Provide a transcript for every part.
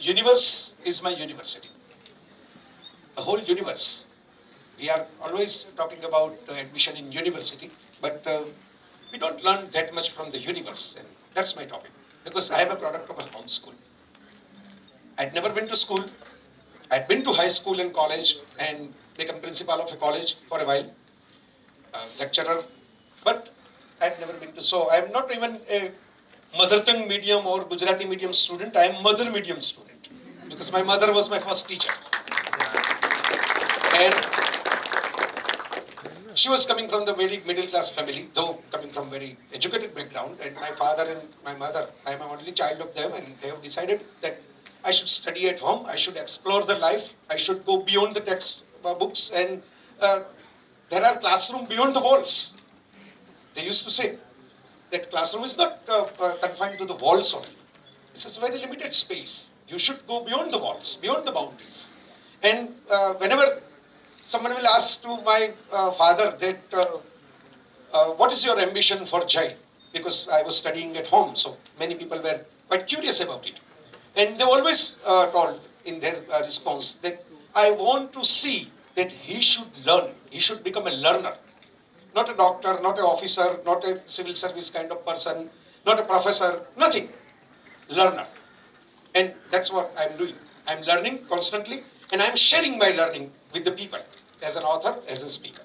universe is my university. The whole universe. We are always talking about admission in university, but we don't learn that much from the universe. And that's my topic. Because I am a product of a homeschool. I'd never been to school. I'd been to high school and college and become principal of a college for a while, lecturer, but I'd never been to. So I'm not even a mother tongue medium or Gujarati medium student. I am mother medium student because my mother was my first teacher. And she was coming from the very middle class family, though coming from very educated background. And my father and my mother, I am an only child of them, and they have decided that I should study at home, I should explore the life, I should go beyond the textbooks, and there are classrooms beyond the walls. They used to say that classroom is not confined to the walls only. This is a very limited space. You should go beyond the walls, beyond the boundaries. And whenever someone will ask to my father that, what is your ambition for Jai? Because I was studying at home, so many people were quite curious about it. And they always told in their response that I want to see that he should learn, he should become a learner. Not a doctor, not an officer, not a civil service kind of person, not a professor, nothing. Learner. And that's what I'm doing. I'm learning constantly, and I'm sharing my learning with the people as an author, as a speaker.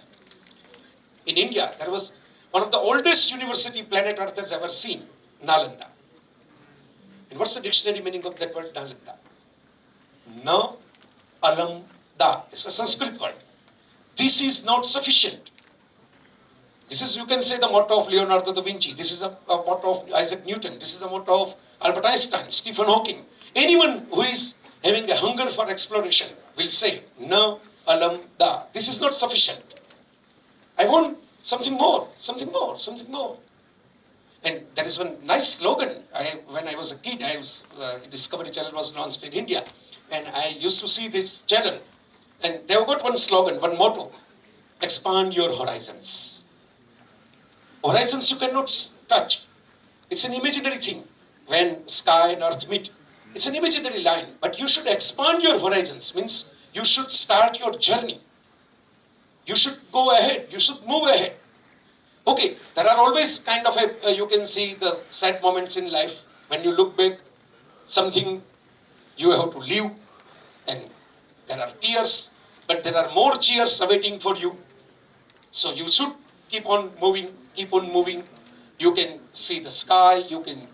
In India, there was one of the oldest university planet Earth has ever seen, Nalanda. And what's the dictionary meaning of that word, Nalanda? Na, alam, da. It's a Sanskrit word. This is not sufficient. This is, you can say, the motto of Leonardo da Vinci. This is a motto of Isaac Newton. This is the motto of Albert Einstein, Stephen Hawking. Anyone who is having a hunger for exploration will say, na, alam, da. This is not sufficient. I want something more, something more, something more. And there is one nice slogan. When I was a kid, Discovery Channel was launched in India. And I used to see this channel. And they've got one slogan, one motto. Expand your horizons. Horizons you cannot touch. It's an imaginary thing. When sky and earth meet, it's an imaginary line. But you should expand your horizons. Means you should start your journey. You should go ahead. You should move ahead. Okay, there are always kind of you can see the sad moments in life. When you look back, something you have to leave, and there are tears, but there are more cheers awaiting for you. So you should keep on moving, keep on moving. You can see the sky, you can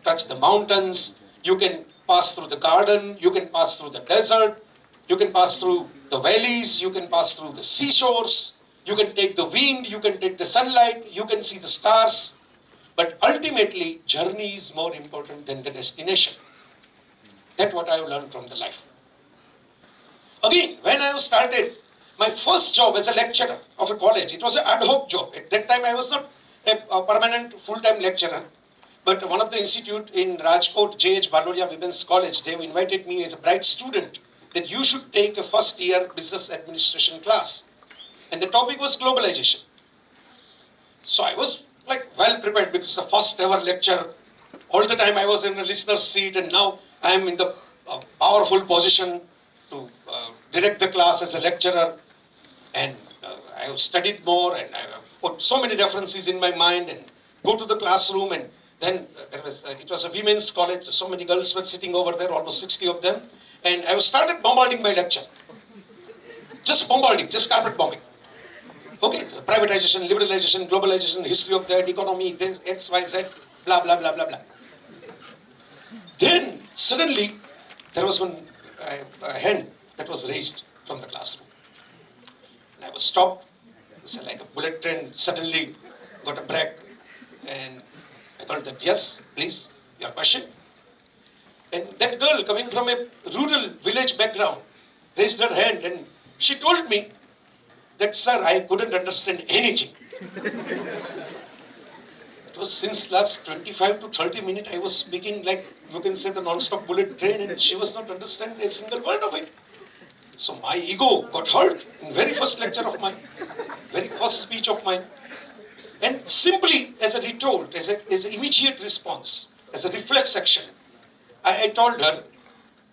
touch the mountains, you can pass through the garden, you can pass through the desert, you can pass through the valleys, you can pass through the seashores. You can take the wind, you can take the sunlight, you can see the stars. But ultimately, journey is more important than the destination. That's what I have learned from the life. Again, when I started my first job as a lecturer of a college, it was an ad hoc job. At that time, I was not a permanent full-time lecturer. But one of the institute in Rajkot, J.H. Baloria Women's College, they invited me as a bright student that you should take a first-year business administration class. And the topic was globalization. So I was like well prepared because the first ever lecture. All the time I was in a listener's seat, and now I am in the powerful position to direct the class as a lecturer. And I have studied more, and I have put so many references in my mind, and go to the classroom. And then it was a women's college. So many girls were sitting over there, almost 60 of them. And I started bombarding my lecture. Just bombarding, just carpet bombing. Okay, so privatization, liberalization, globalization, history of that, economy, this, X, Y, Z, blah, blah, blah, blah, blah. Then, suddenly, there was one hand that was raised from the classroom. And I was stopped. It was like a bullet train, suddenly got a break. And I thought that, yes, please, your question. And that girl coming from a rural village background raised her hand, and she told me that, sir, I couldn't understand anything. It was since last 25 to 30 minutes I was speaking like, you can say, the non-stop bullet train, and she was not understanding a single word of it. So my ego got hurt in very first lecture of mine, very first speech of mine. And simply as a retort, as an immediate response, as a reflex action, I told her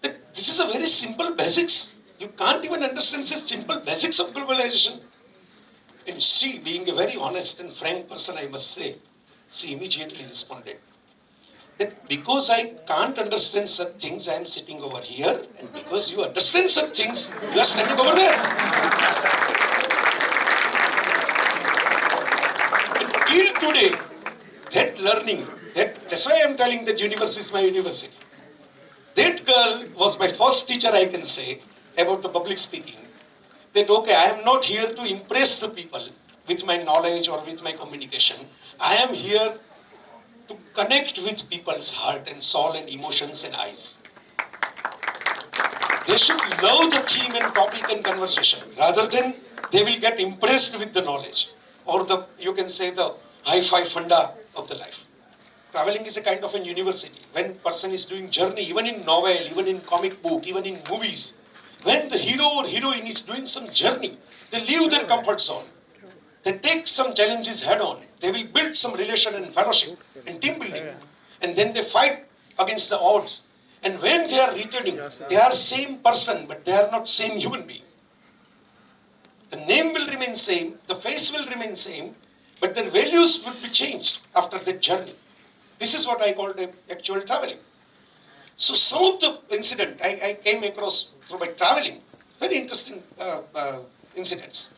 that this is a very simple basics. You can't even understand such simple basics of globalization. And she, being a very honest and frank person, I must say, she immediately responded that because I can't understand such things, I am sitting over here, and because you understand such things, you are standing over there. And till today, that learning, that's why I am telling that universe is my university. That girl was my first teacher, I can say, about the public speaking. That okay, I am not here to impress the people with my knowledge or with my communication. I am here to connect with people's heart and soul and emotions and eyes. They should love the theme and topic and conversation rather than they will get impressed with the knowledge or the, you can say, the hi-fi funda of the life. Traveling is a kind of a university. When person is doing journey, even in novel, even in comic book, even in movies, when the hero or heroine is doing some journey, they leave their comfort zone. They take some challenges head on. They will build some relation and fellowship and team building. And then they fight against the odds. And when they are returning, they are same person, but they are not same human being. The name will remain same, the face will remain same, but their values will be changed after that journey. This is what I call the actual traveling. So some of the incident I came across through my traveling, very interesting incidents.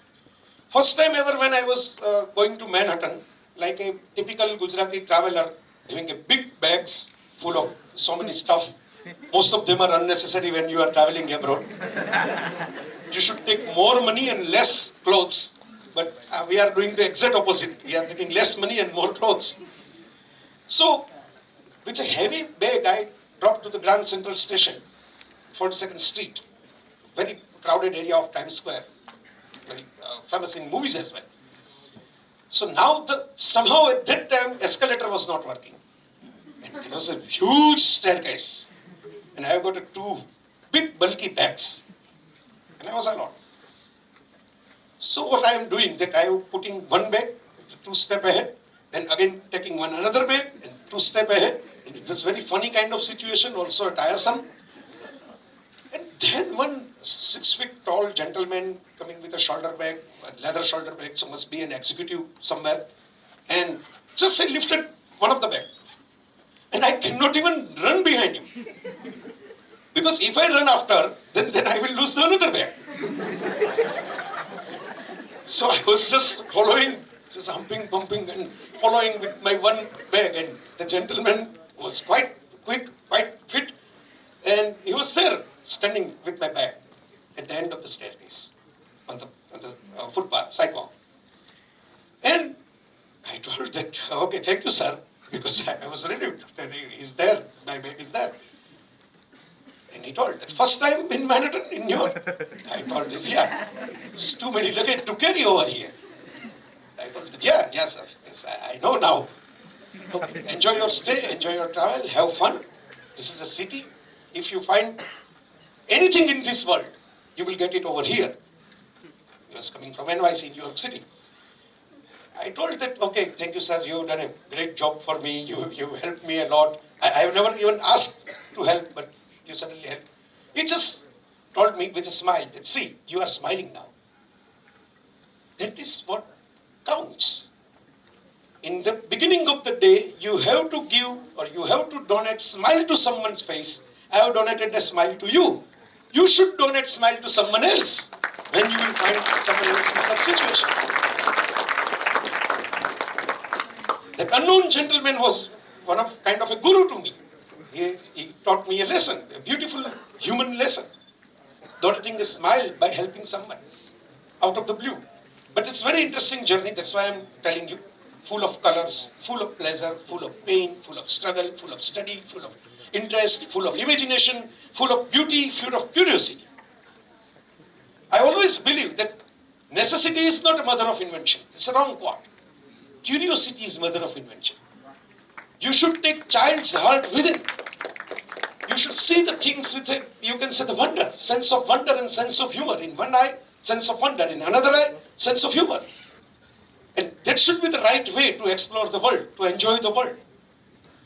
First time ever when I was going to Manhattan, like a typical Gujarati traveler, having a big bags full of so many stuff. Most of them are unnecessary when you are traveling abroad. You should take more money and less clothes, but we are doing the exact opposite. We are getting less money and more clothes. So, with a heavy bag, I dropped to the Grand Central Station, 42nd Street, very crowded area of Times Square, very famous in movies as well. So now, somehow at that time, escalator was not working. And it was a huge staircase. And I got two big bulky bags. And I was alone. So what I am doing, that I am putting one bag, 2 steps ahead, then again taking one another bag, and 2 steps ahead. And it was very funny kind of situation, also tiresome. And then one 6 feet tall gentleman coming with a shoulder bag, a leather shoulder bag, so must be an executive somewhere. And just I lifted one of the bag. And I cannot even run behind him. Because if I run after, then I will lose the another bag. So I was just following, just humping, bumping, and following with my one bag. And the gentleman was quite quick, quite fit. And he was there, standing with my bag at the end of the staircase, on the footpath, sidewalk. And I told that, okay, thank you, sir, because I was relieved that he's there, my bag is there. And he told that, first time in Manhattan, in New York. I told this, yeah, it's too many luggage to carry over here. I told that, yeah, sir, yes, I know now. Okay, enjoy your stay, enjoy your travel, have fun. This is a city. If you find anything in this world, you will get it over here. He was coming from NYC, New York City. I told that, okay, thank you, sir, you've done a great job for me, you helped me a lot. I have never even asked to help, but you suddenly helped. He just told me with a smile that, see, you are smiling now. That is what counts. In the beginning of the day, you have to give or you have to donate smile to someone's face. I have donated a smile to you. You should donate smile to someone else when you will find someone else in such situation. That unknown gentleman was kind of a guru to me. He taught me a lesson, a beautiful human lesson. Donating a smile by helping someone out of the blue. But it's a very interesting journey, that's why I'm telling you. Full of colors, full of pleasure, full of pain, full of struggle, full of study, full of interest, full of imagination, full of beauty, full of curiosity. I always believe that necessity is not a mother of invention. It's a wrong quote. Curiosity is mother of invention. You should take child's heart within. You should see the things with a, you can say, the wonder, sense of wonder and sense of humor. In one eye, sense of wonder. In another eye, sense of humor. And that should be the right way to explore the world, to enjoy the world.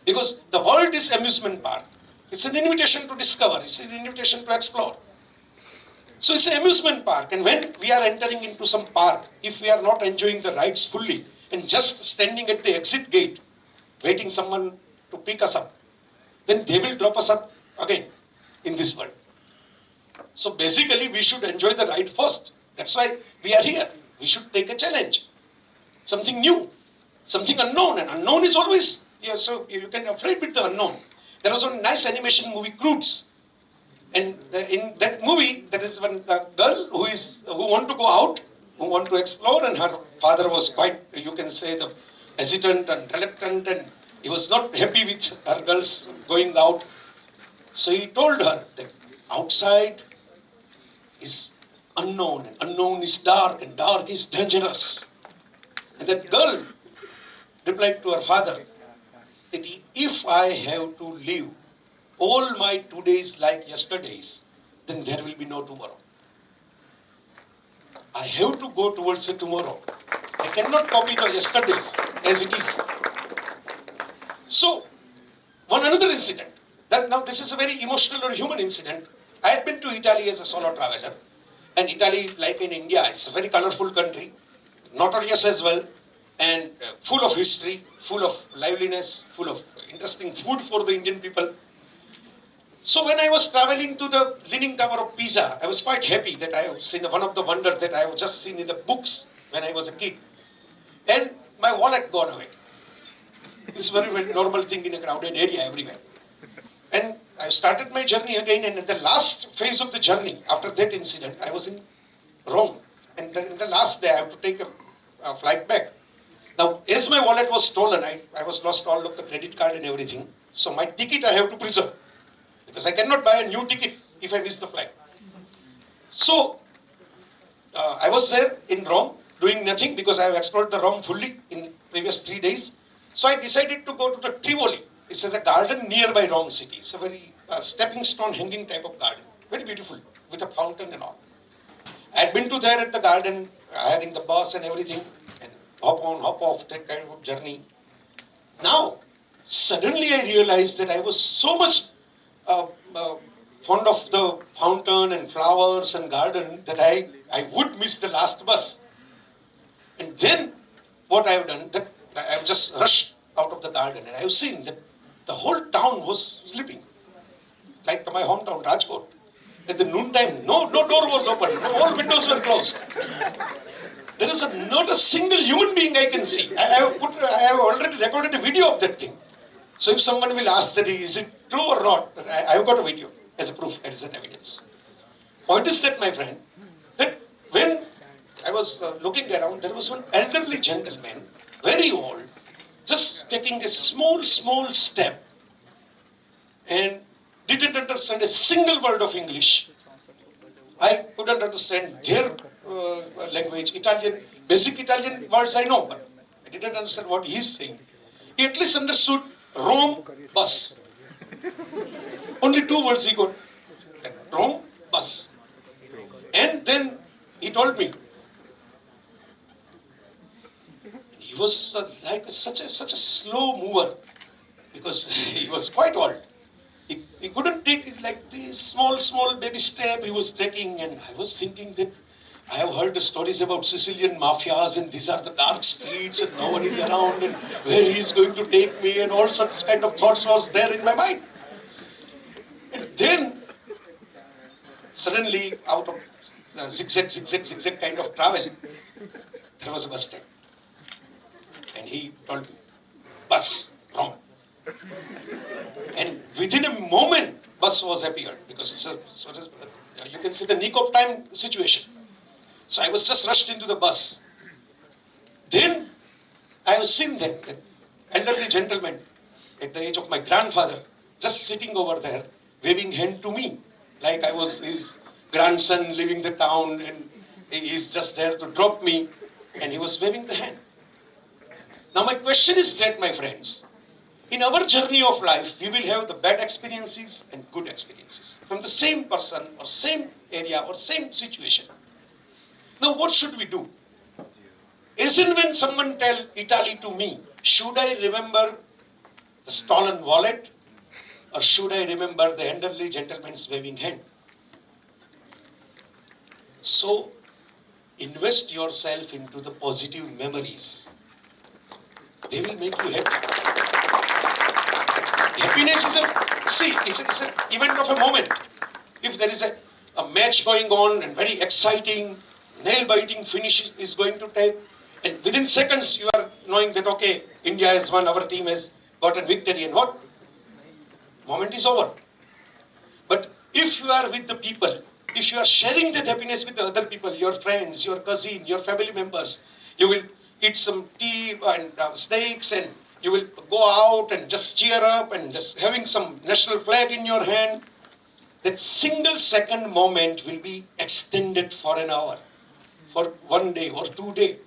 Because the world is amusement park. It's an invitation to discover. It's an invitation to explore. So it's an amusement park. And when we are entering into some park, if we are not enjoying the rides fully and just standing at the exit gate, waiting someone to pick us up, then they will drop us up again in this world. So basically, we should enjoy the ride first. That's why we are here. We should take a challenge. Something new, something unknown. And unknown is always, yeah, so you can afraid with the unknown. There was a nice animation movie, Croods. And in that movie, there is one girl who want to go out, who want to explore, and her father was quite, you can say, the hesitant and reluctant, and he was not happy with her girls going out. So he told her that outside is unknown, and unknown is dark, and dark is dangerous. And that girl replied to her father that if I have to live all my todays like yesterdays, then there will be no tomorrow. I have to go towards the tomorrow. I cannot copy the yesterdays as it is. So, one another incident. That now this is a very emotional or human incident. I had been to Italy as a solo traveler. And Italy, like in India, it's a very colorful country, notorious as well, and full of history, full of liveliness, full of interesting food for the Indian people. So when I was traveling to the Leaning Tower of Pisa, I was quite happy that I have seen one of the wonders that I have just seen in the books when I was a kid. And my wallet gone away. It's a very, very normal thing in a crowded area everywhere. And I started my journey again, and in the last phase of the journey, after that incident, I was in Rome. And in the last day, I have to take a flight back. Now, as my wallet was stolen, I was lost all of the credit card and everything. So my ticket I have to preserve, because I cannot buy a new ticket if I miss the flight. So, I was there in Rome, doing nothing, because I have explored the Rome fully in previous 3 days. So I decided to go to the Tivoli. It's a garden nearby Rome city. It's a very stepping stone hanging type of garden. Very beautiful, with a fountain and all. I had been to there at the garden, hiring the bus and everything, and hop on, hop off, that kind of journey. Now, suddenly I realized that I was so much fond of the fountain and flowers and garden that I would miss the last bus. And then what I have done, that I have just rushed out of the garden, and I have seen that the whole town was sleeping. Like my hometown, Rajkot. At the noontime, no door was open, all windows were closed. There is not a single human being I can see. I have already recorded a video of that thing. So if someone will ask that is it true or not, I have got a video as a proof, as an evidence. Point is that, my friend, that when I was looking around, there was one elderly gentleman, very old, just taking a small step and didn't understand a single word of English. I couldn't understand their language, Italian, basic Italian words I know, but I didn't understand what he's saying. He at least understood Rome, bus. Only 2 words he got. Rome, bus. And then he told me, he was like such a slow mover, because he was quite old. He couldn't take it like this small baby step he was taking, and I was thinking that I have heard the stories about Sicilian mafias, and these are the dark streets and no one is around, and where he is going to take me, and all such kind of thoughts was there in my mind. And then suddenly, out of zigzag kind of travel, there was a bus stand. And he told me, bus, wrong. And within a moment, bus was appeared, because it's you can see the nick of time situation. So I was just rushed into the bus. Then I have seen that elderly gentleman at the age of my grandfather, just sitting over there, waving hand to me, like I was his grandson leaving the town, and he is just there to drop me, and he was waving the hand. Now my question is that, my friends, in our journey of life, we will have the bad experiences and good experiences from the same person or same area or same situation. Now what should we do? As in when someone tell Italy to me, should I remember the stolen wallet or should I remember the elderly gentleman's waving hand? So, invest yourself into the positive memories. They will make you happy. Happiness is it's an event of a moment. If there is a match going on and very exciting, nail-biting finish is going to take, and within seconds you are knowing that, okay, India has won, our team has got a victory, and what? Moment is over. But if you are with the people, if you are sharing that happiness with the other people, your friends, your cousin, your family members, you will eat some tea and snacks, and you will go out and just cheer up and just having some national flag in your hand. That single second moment will be extended for an hour, for 1 day or 2 days.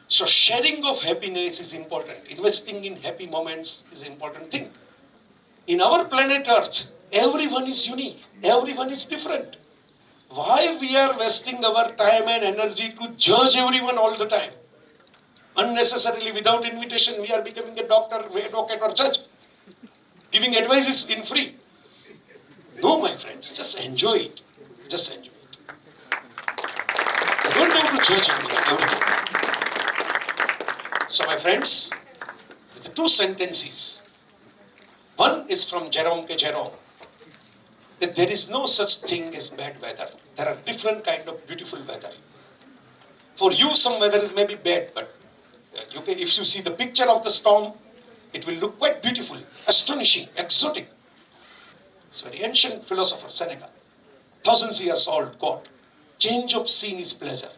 So sharing of happiness is important. Investing in happy moments is an important thing. In our planet Earth, everyone is unique. Everyone is different. Why we are wasting our time and energy to judge everyone all the time? Unnecessarily, without invitation, we are becoming a doctor, advocate, or judge. Giving advices in free. No, my friends, just enjoy it. Just enjoy it. Don't have to judge everything. So, my friends, the two sentences. One is from Jerome K. Jerome, that there is no such thing as bad weather. There are different kind of beautiful weather. For you, some weather is maybe bad, but if you see the picture of the storm, it will look quite beautiful, astonishing, exotic. It's a very ancient philosopher, Seneca, thousands years old quote. Change of scene is pleasure.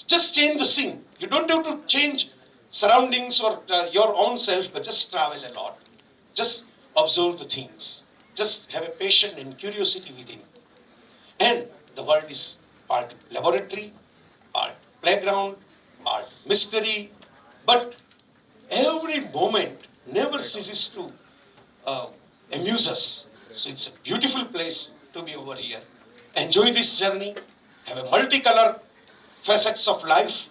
Just change the scene. You don't have to change surroundings or your own self, but just travel a lot. Just observe the things. Just have a passion and curiosity within. And the world is part laboratory, part playground, part mystery. But every moment never ceases to amuse us. So it's a beautiful place to be over here. Enjoy this journey. Have a multicolor facets of life.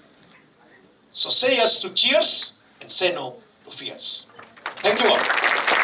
So say yes to cheers and say no to fears. Thank you all.